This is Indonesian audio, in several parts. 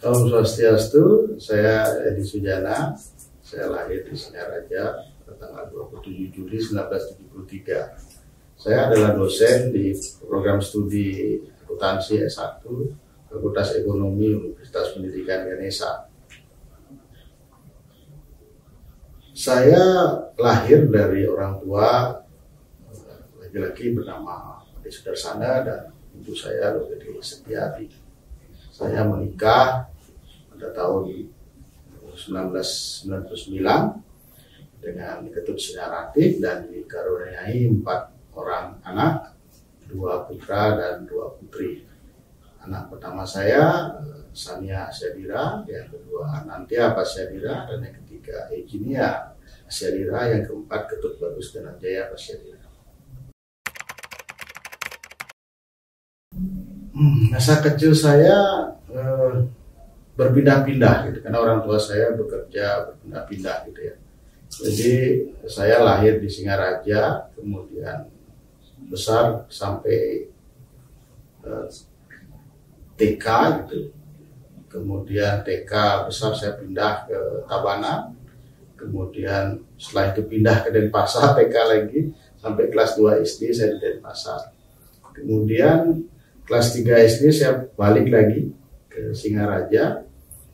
Om Swastiastu, saya Edi Sujana, saya lahir di Singaraja pada tanggal 27 Juli 1973. Saya adalah dosen di program studi akuntansi S1, Fakultas Ekonomi Universitas Pendidikan Ganesha. Saya lahir dari orang tua laki-laki bernama Adi Sudarsana dan ibu saya Lugedi Setiati. Saya menikah pada tahun 1999 dengan Ketut Sinarati dan dikaruniai 4 orang anak, 2 putra dan 2 putri. Anak pertama saya Sania Asyadira, yang kedua Anantia Pasyadira, dan yang ketiga Eginia Asyadira, yang keempat Ketut Bagus Dananjaya Pasyadira. Masa kecil saya berpindah-pindah gitu, karena orang tua saya bekerja berpindah-pindah gitu ya. Jadi saya lahir di Singaraja, kemudian besar sampai TK gitu. Kemudian TK besar saya pindah ke Tabanan. Kemudian setelah itu pindah ke Denpasar, TK lagi sampai kelas 2 SD saya di Denpasar. Kemudian kelas 3 SD saya balik lagi ke Singaraja,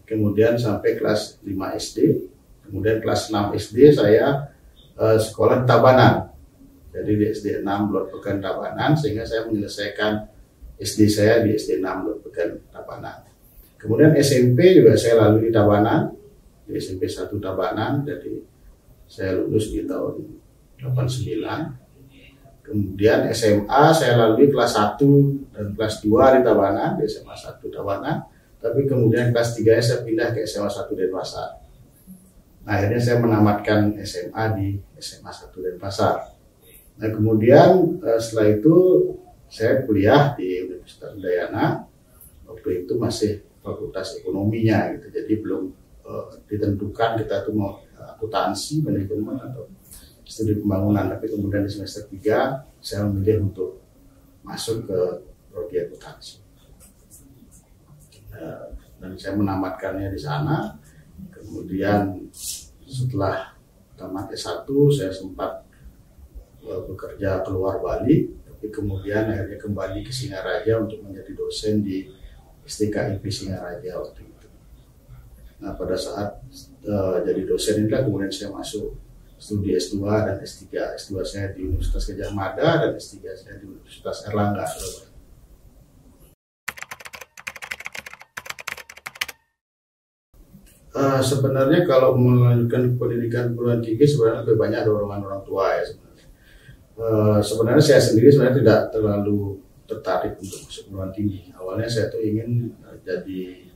kemudian sampai kelas 5 SD, kemudian kelas 6 SD saya sekolah di Tabanan. Jadi di SD 6 Lord Pekan Tabanan, sehingga saya menyelesaikan SD saya di SD 6 Lord Pekan Tabanan. Kemudian SMP juga saya lalui di Tabanan, di SMP 1 Tabanan, jadi saya lulus di tahun 89. Kemudian SMA saya lalui kelas 1 dan kelas 2 di Tabanan, di SMA 1 Tabanan. Tapi kemudian kelas 3 saya pindah ke SMA 1 Denpasar. Nah, akhirnya saya menamatkan SMA di SMA 1 Denpasar. Nah, kemudian setelah itu saya kuliah di Universitas Udayana. Waktu itu masih Fakultas Ekonominya gitu. Jadi belum ditentukan kita tuh mau akuntansi, manajemen atau studi pembangunan, tapi kemudian di semester 3 saya memilih untuk masuk ke prodi akuntansi. Dan saya menamatkannya di sana. Kemudian setelah tamat S1 saya sempat bekerja keluar Bali, tapi kemudian akhirnya kembali ke Singaraja untuk menjadi dosen di STKIP Singaraja waktu itu. Nah, pada saat jadi dosen inilah kemudian saya masuk studi S2 dan S3. S2 saya di Universitas Gadjah Mada dan S3 saya di Universitas Erlangga. Sebenarnya kalau melanjutkan pendidikan perguruan tinggi sebenarnya lebih banyak dorongan orang tua ya sebenarnya. Sebenarnya saya sendiri sebenarnya tidak terlalu tertarik untuk masuk perguruan tinggi. Awalnya saya tuh ingin jadi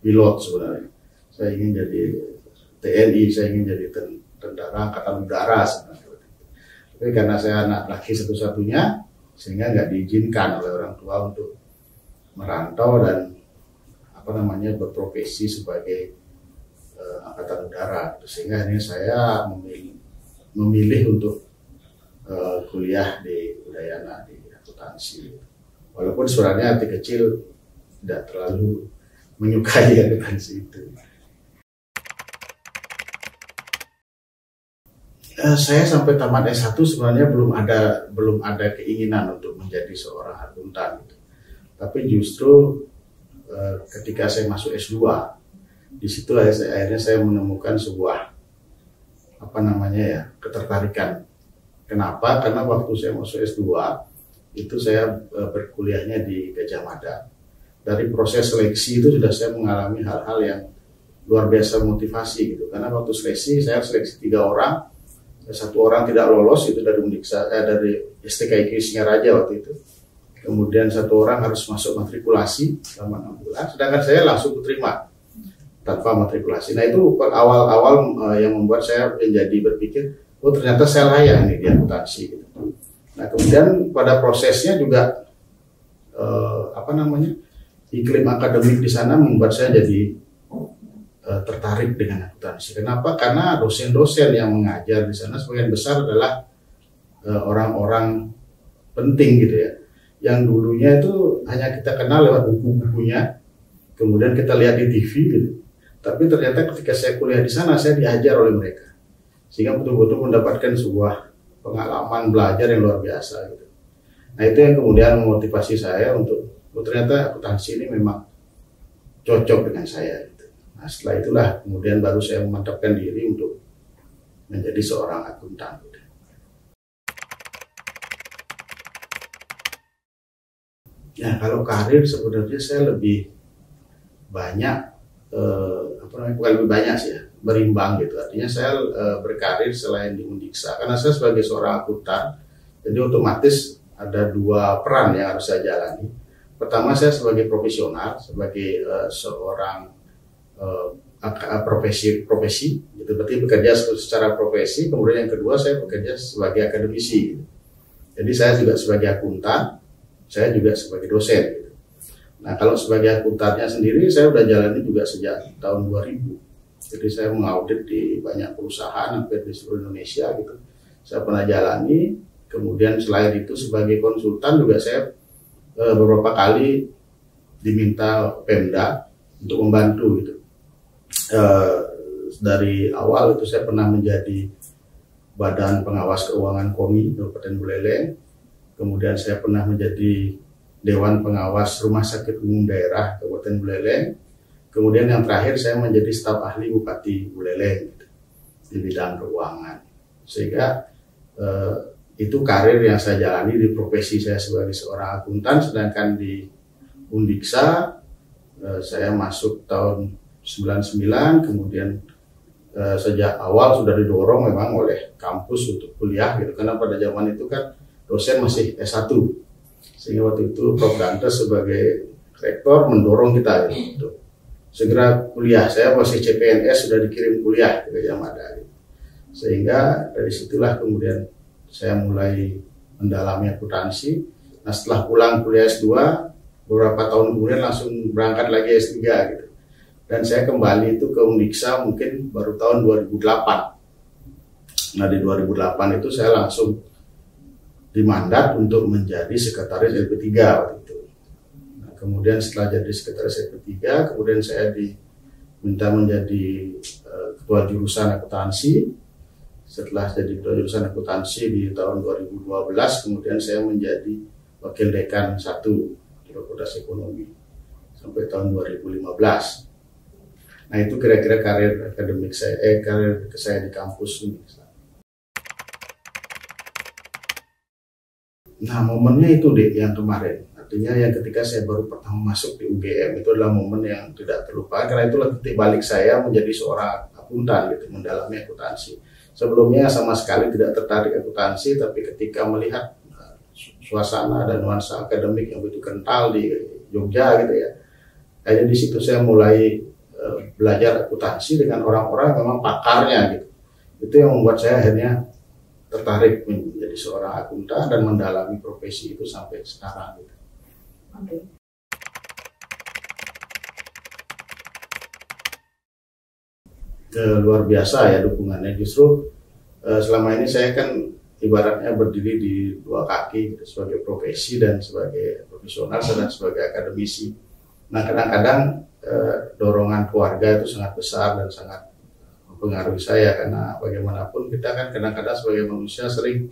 pilot sebenarnya. Saya ingin jadi TNI, saya ingin jadi tentara angkatan udara sebenarnya. Tapi karena saya anak laki satu-satunya, sehingga nggak diizinkan oleh orang tua untuk merantau dan berprofesi sebagai angkatan udara. Sehingga ini saya memilih untuk kuliah di Udayana di akuntansi. Walaupun sebenarnya hati kecil tidak terlalu menyukai akuntansi itu. Saya sampai tamat S1 sebenarnya belum ada keinginan untuk menjadi seorang akuntan gitu. Tapi justru ketika saya masuk S2, disitulah akhirnya saya menemukan sebuah ketertarikan. Kenapa? Karena waktu saya masuk S2 itu saya berkuliahnya di Gadjah Mada. Dari proses seleksi itu sudah saya mengalami hal-hal yang luar biasa motivasi gitu. Karena waktu seleksi saya seleksi 3 orang. 1 orang tidak lolos itu dari STKIP Singaraja waktu itu. Kemudian 1 orang harus masuk matrikulasi selama 6 bulan, sedangkan saya langsung diterima tanpa matrikulasi. Nah, itu awal-awal yang membuat saya menjadi berpikir, oh ternyata saya layak nih di akuntansi gitu. Nah, kemudian pada prosesnya juga iklim akademik di sana membuat saya jadi tertarik dengan akuntansi. Kenapa? Karena dosen-dosen yang mengajar di sana sebagian besar adalah orang-orang penting gitu ya, yang dulunya itu hanya kita kenal lewat buku-bukunya, kemudian kita lihat di TV gitu. Tapi ternyata ketika saya kuliah di sana, saya diajar oleh mereka, sehingga betul-betul mendapatkan sebuah pengalaman belajar yang luar biasa gitu. Nah itu yang kemudian memotivasi saya untuk ternyata akuntansi ini memang cocok dengan saya gitu. Nah setelah itulah kemudian baru saya memantapkan diri untuk menjadi seorang akuntan gitu. Ya kalau karir sebenarnya saya lebih banyak bukan lebih banyak sih ya, berimbang gitu. Artinya saya berkarir selain di Undiksa, karena saya sebagai seorang akuntan, jadi otomatis ada dua peran yang harus saya jalani. Pertama, saya sebagai profesional, sebagai seorang profesi, gitu. Berarti bekerja secara profesi. Kemudian yang kedua, saya bekerja sebagai akademisi. Gitu. Jadi saya juga sebagai akuntan, saya juga sebagai dosen. Gitu. Nah kalau sebagai akuntannya sendiri saya udah jalani juga sejak tahun 2000. Jadi saya mengaudit di banyak perusahaan hampir di seluruh Indonesia gitu. Saya pernah jalani. Kemudian selain itu sebagai konsultan juga saya beberapa kali diminta Pemda untuk membantu gitu. Dari awal itu saya pernah menjadi Badan Pengawas Keuangan KONI Kabupaten Buleleng. Kemudian saya pernah menjadi Dewan Pengawas Rumah Sakit Umum Daerah Kabupaten Buleleng. Kemudian yang terakhir saya menjadi staf ahli Bupati Buleleng gitu, di bidang keuangan. Sehingga itu karir yang saya jalani di profesi saya sebagai seorang akuntan. Sedangkan di Undiksa saya masuk tahun 99, kemudian sejak awal sudah didorong memang oleh kampus untuk kuliah gitu, karena pada zaman itu kan dosen masih S1. Sehingga waktu itu Prof. Dantes sebagai rektor mendorong kita gitu, segera kuliah. Saya masih CPNS sudah dikirim kuliah ke Gajah Mada. Sehingga dari situlah kemudian saya mulai mendalami akuntansi. Nah setelah pulang kuliah S2, beberapa tahun kemudian langsung berangkat lagi S3 gitu. Dan saya kembali itu ke Undiksa mungkin baru tahun 2008. Nah di 2008 itu saya langsung dimandat untuk menjadi sekretaris LP3 waktu itu. Nah, kemudian setelah jadi sekretaris LP3, kemudian saya diminta menjadi ketua jurusan akuntansi. Setelah jadi ketua jurusan akuntansi di tahun 2012, kemudian saya menjadi wakil dekan 1 di Fakultas Ekonomi sampai tahun 2015. Nah itu kira-kira karir akademik saya, karir saya di kampus ini. Nah momennya itu deh yang kemarin, artinya yang ketika saya baru pertama masuk di UGM itu adalah momen yang tidak terlupakan, karena itulah titik balik saya menjadi seorang akuntan gitu, mendalami akuntansi. Sebelumnya sama sekali tidak tertarik akuntansi, tapi ketika melihat suasana dan nuansa akademik yang begitu kental di Jogja gitu ya, kayaknya di situ saya mulai belajar akuntansi dengan orang-orang yang memang pakarnya gitu. Itu yang membuat saya akhirnya tertarik menjadi seorang akuntan dan mendalami profesi itu sampai sekarang gitu. Okay. Luar biasa ya dukungannya. Justru selama ini saya kan ibaratnya berdiri di dua kaki gitu, sebagai profesi dan sebagai profesional dan sebagai akademisi. Nah kadang-kadang dorongan keluarga itu sangat besar dan sangat mempengaruhi saya, karena bagaimanapun kita kan kadang-kadang sebagai manusia sering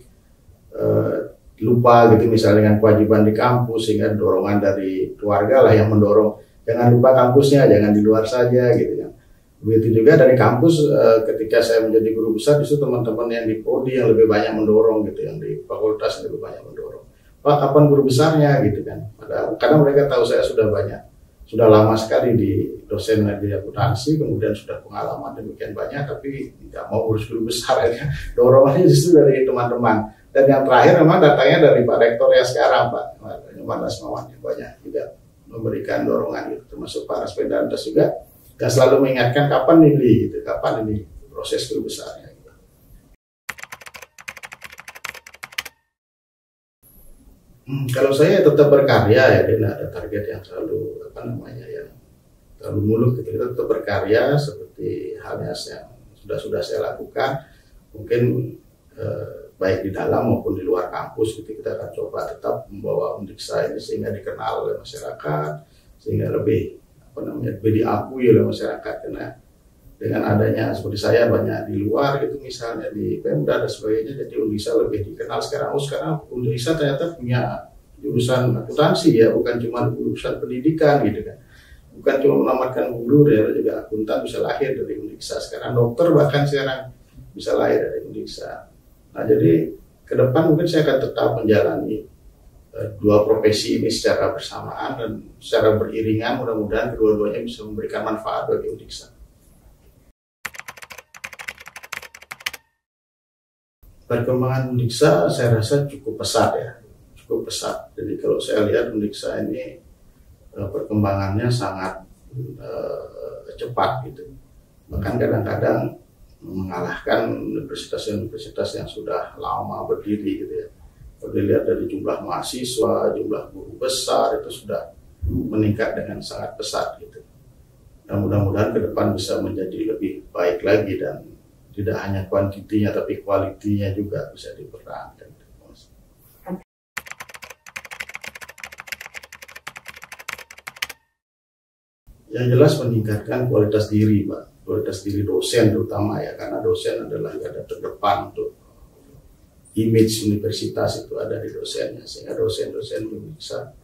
lupa gitu, misalnya dengan kewajiban di kampus, sehingga dorongan dari keluarga lah yang mendorong, jangan lupa kampusnya, jangan di luar saja gitu kan. Begitu juga dari kampus, ketika saya menjadi guru besar, justru teman-teman yang di prodi yang lebih banyak mendorong gitu, yang di fakultas yang lebih banyak mendorong. Pak, kapan guru besarnya gitu kan? Karena mereka tahu saya sudah lama sekali di dosen di akuntansi, kemudian sudah pengalaman demikian banyak, tapi tidak mau urus guru besar ya. Dorongannya justru dari teman-teman. Dan yang terakhir memang datangnya dari Pak Rektor ya sekarang, Pak Mas Mawan, banyak juga memberikan dorongan gitu, termasuk Pak Raspedantes juga, yang selalu mengingatkan kapan ini gitu, kapan ini proses guru besarnya. Gitu. Kalau saya tetap berkarya ya, tidak ada target yang terlalu terlalu muluk gitu. Kita tetap berkarya seperti halnya yang sudah saya lakukan, mungkin baik di dalam maupun di luar kampus gitu. Kita akan coba tetap membawa Undiksa ini sehingga dikenal oleh masyarakat, sehingga lebih lebih diakui oleh masyarakat, karena dengan adanya seperti saya banyak di luar gitu, misalnya di Pemda dan sebagainya, jadi Undiksa lebih dikenal sekarang. Sekarang Undiksa ternyata punya jurusan akuntansi ya, bukan cuma jurusan pendidikan gitu kan, bukan cuma menamatkan guru ya, juga akuntan bisa lahir dari Undiksa. Sekarang dokter bahkan sekarang bisa lahir dari Undiksa. Nah, jadi ke depan mungkin saya akan tetap menjalani dua profesi ini secara bersamaan dan secara beriringan. Mudah-mudahan kedua-duanya bisa memberikan manfaat bagi Undiksa. Perkembangan Undiksa saya rasa cukup pesat ya, cukup pesat. Jadi kalau saya lihat Undiksa ini perkembangannya sangat cepat gitu. Bahkan kadang-kadang mengalahkan universitas-universitas yang sudah lama berdiri gitu ya. Kalau dilihat dari jumlah mahasiswa, jumlah guru besar itu sudah meningkat dengan sangat pesat gitu. Dan mudah-mudahan ke depan bisa menjadi lebih baik lagi, dan tidak hanya kuantitinya tapi kualitinya juga bisa dipertahankan. Yang jelas meningkatkan kualitas diri, Pak. Kualitas diri dosen terutama ya, karena dosen adalah garda terdepan untuk image universitas itu ada di dosennya, sehingga dosen-dosen bisa,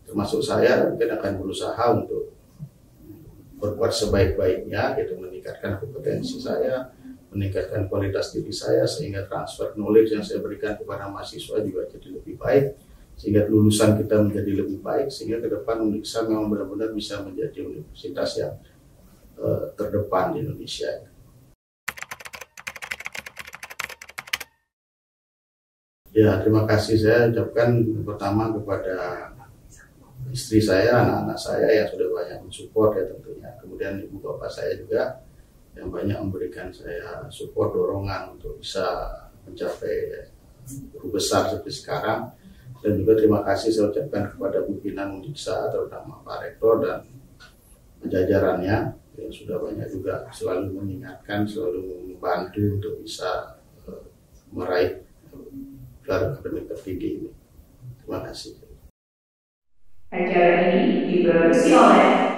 termasuk saya, mungkin akan berusaha untuk berbuat sebaik-baiknya gitu, meningkatkan kompetensi saya, meningkatkan kualitas diri saya, sehingga transfer knowledge yang saya berikan kepada mahasiswa juga jadi lebih baik, sehingga lulusan kita menjadi lebih baik, sehingga ke depan Undiksa memang benar-benar bisa menjadi universitas yang terdepan di Indonesia. Ya, terima kasih saya ucapkan pertama kepada istri saya, anak-anak saya yang sudah banyak mensupport ya tentunya. Kemudian ibu bapak saya juga yang banyak memberikan saya support, dorongan untuk bisa mencapai guru besar seperti sekarang. Dan juga terima kasih saya ucapkan kepada pimpinan Undiksa, terutama Pak Rektor dan jajarannya yang sudah banyak juga selalu mengingatkan, selalu membantu untuk bisa meraih gelar akademik tertinggi ini. Terima kasih. Acara ini diproduksi oleh